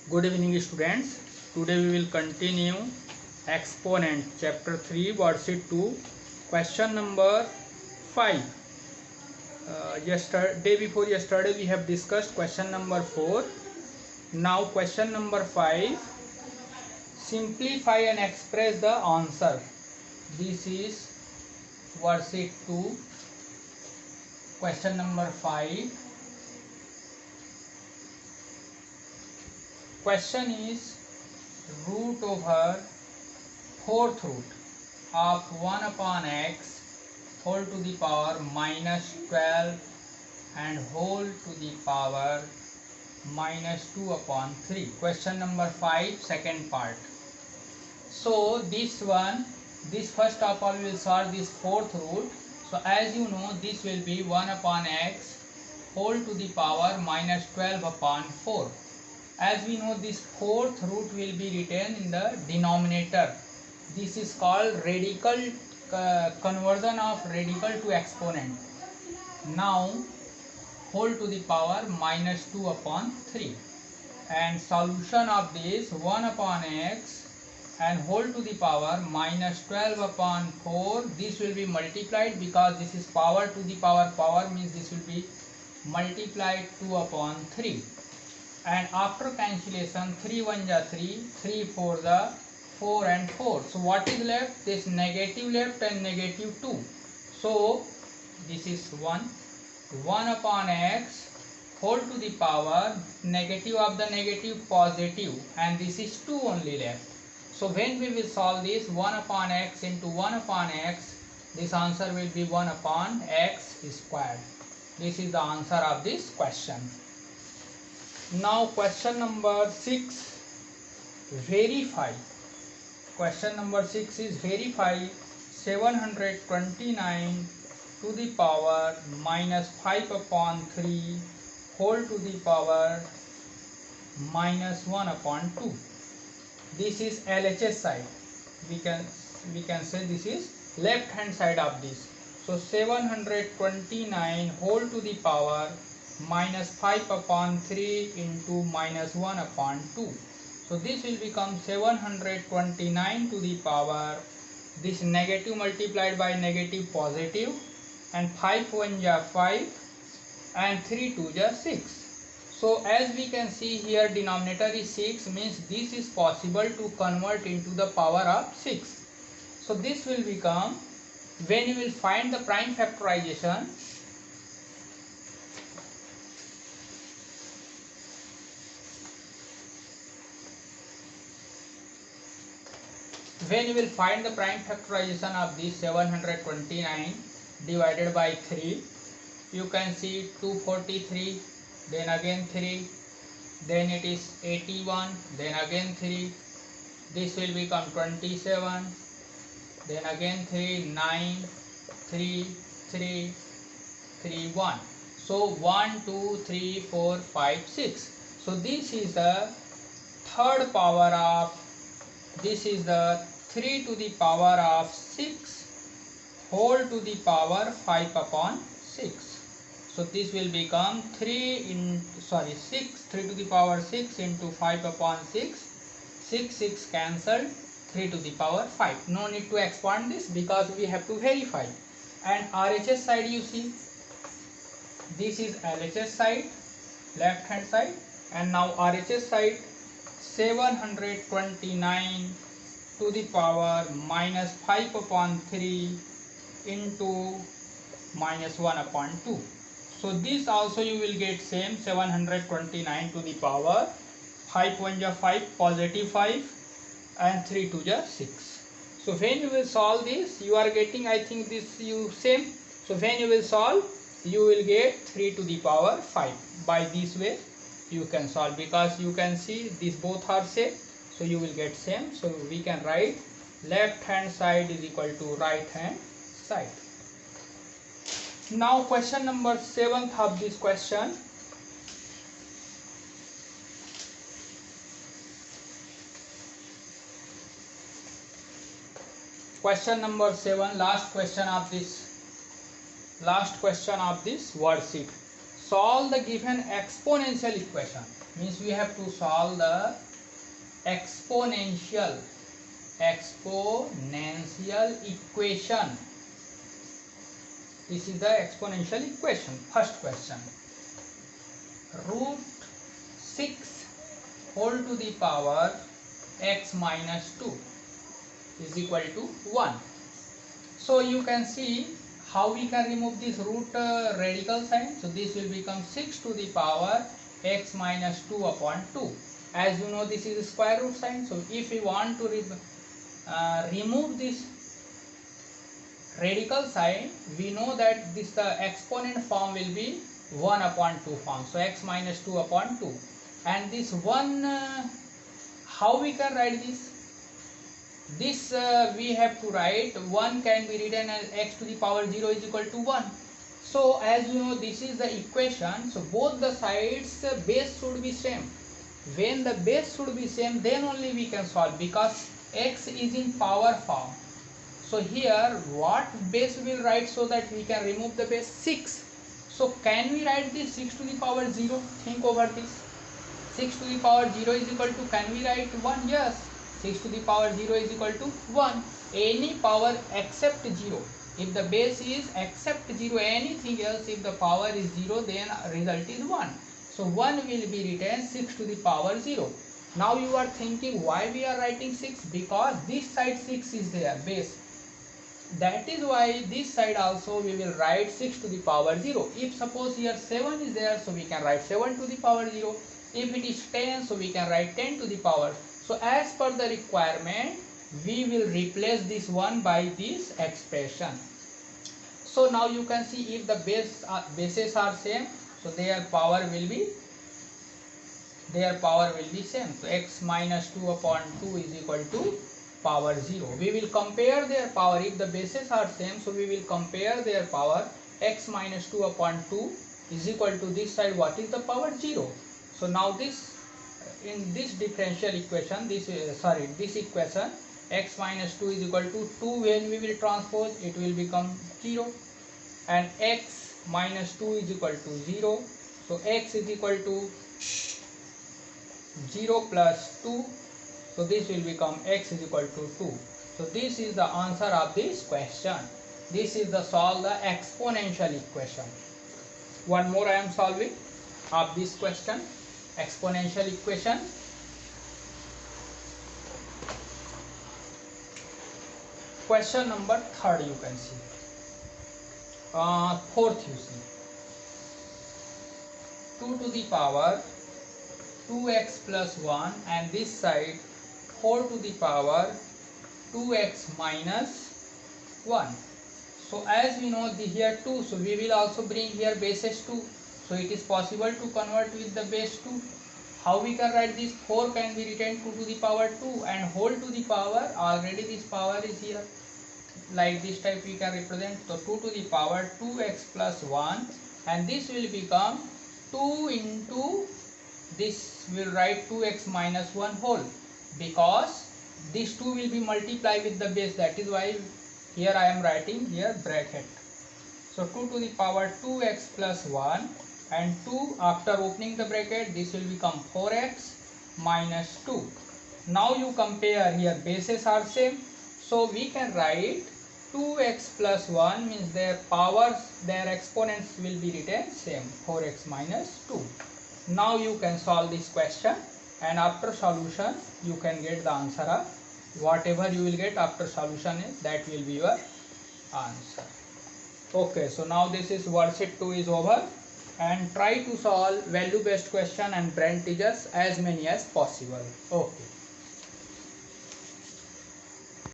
Good evening students. Today we will continue exponent chapter 3 worksheet 2 question number 5. Day before yesterday we have discussed question number 4. Now question number 5. Simplify and express the answer. This is worksheet 2 question number 5. Question is root over fourth root of 1 upon x whole to the power minus 12 and whole to the power minus 2 upon 3. Question number 5, second part. So this first of all we will solve this fourth root. So as you know, this will be 1 upon x whole to the power minus 12 upon 4. As we know, this fourth root will be written in the denominator. This is called radical conversion of radical to exponent. Now whole to the power minus 2 upon 3, and solution of this 1 upon x and whole to the power minus 12 upon 4. This will be multiplied because this is power to the power means this will be multiplied 2 upon 3. And after cancellation 3 1 ja 3, 3 4 the 4 and 4. So what is left? This negative left and negative 2. So this is 1 upon x whole to the power negative of the negative positive, and this is 2 only left. So when we will solve this 1 upon x into 1 upon x, this answer will be 1 upon x squared. This is the answer of this question. Now question number 6, verify. Question number 6 is verify 729 to the power minus 5 upon 3 whole to the power minus 1 upon 2. This is LHS side. We can say this is left hand side of this. So 729 whole to the power minus 5 upon 3 into minus 1 upon 2. So this will become 729 to the power, this negative multiplied by negative positive, and 5 1 ja 5 and 3 2 ja 6. So as we can see here, denominator is 6, means this is possible to convert into the power of 6. So this will become, when you will find the prime factorization, of this 729 divided by 3, you can see 243, then again 3, then it is 81, then again 3, this will become 27, then again 3, 9, 3, 3, 3, 1. So 1, 2, 3, 4, 5, 6. So this is the third power of, this is the 3 to the power of 6 whole to the power 5 upon 6. So this will become 3 to the power 6 into 5 upon 6. 6 cancelled, 3 to the power 5. No need to expand this because we have to verify. And RHS side, you see, this is LHS side, left hand side, and now RHS side 729 to the power minus 5 upon 3 into minus 1 upon 2. So this also you will get same 729 to the power 5 1 ja 5 positive 5 and 3 2 ja 6. So when you will solve this, you are getting, I think this you same. So when you will solve, you will get 3 to the power 5. By this way you can solve, because you can see these both are same, so you will get same. So we can write left hand side is equal to right hand side. Now question number 7 of this question. Question number 7, last question of this worksheet. solve the given exponential equation. Means we have to solve the exponential equation. This is the exponential equation. First question, root 6 whole to the power x minus 2 is equal to 1. So you can see how we can remove this root radical sign. So this will become 6 to the power x minus 2 upon 2. As you know, this is a square root sign. So if we want to remove this radical sign, we know that this the exponent form will be 1 upon 2 form. So x minus 2 upon 2. And this 1, how we can write this? This we have to write 1 can be written as x to the power 0 is equal to 1. So as you know, this is the equation. So both the sides base should be same. When the base should be same, then only we can solve, because x is in power form. So here what base we will write so that we can remove the base? 6. So can we write this 6 to the power 0? Think over this. 6 to the power 0 is equal to, can we write 1? Yes. 6 to the power 0 is equal to 1. Any power except 0. If the base is except 0, anything else, if the power is 0, then result is 1. So 1 will be written 6 to the power 0. Now you are thinking why we are writing 6? Because this side 6 is there, base. That is why this side also we will write 6 to the power 0. If suppose here 7 is there, so we can write 7 to the power 0. If it is 10, so we can write 10 to the power. So as per the requirement, we will replace this one by this expression. So now you can see if the bases are same, so their power will be same. So x minus 2 upon 2 is equal to power 0. We will compare their power. If the bases are same, so we will compare their power. X minus 2 upon 2 is equal to this side, what is the power? 0. So now this, in this differential equation, this equation, x minus 2 is equal to 2, when we will transpose, it will become 0, and x minus 2 is equal to 0. So x is equal to 0 plus 2. So this will become x is equal to 2. So this is the answer of this question. This is the solve the exponential equation. One more I am solving of this question, exponential equation. Question number 3, you can see. Fourth you see. 2 to the power 2x plus 1, and this side 4 to the power 2x minus 1. So as we know here 2, so we will also bring here bases 2. So it is possible to convert with the base 2. How we can write this? 4 can be written 2 to the power 2, and whole to the power, already this power is here. Like this type we can represent. So 2 to the power 2x plus 1, and this will become 2 into this, will write 2x minus 1 whole, because this 2 will be multiplied with the base. That is why here I am writing here bracket. So 2 to the power 2x plus 1, and 2 after opening the bracket, this will become 4x minus 2. Now you compare, here bases are same, so we can write 2x plus 1 means their powers, their exponents will be written same, 4x minus 2. Now you can solve this question, and after solution you can get the answer of whatever you will get after solution is, that will be your answer. Okay, so now this is worksheet 2 is over, and try to solve value based question and brain teasers as many as possible. Okay.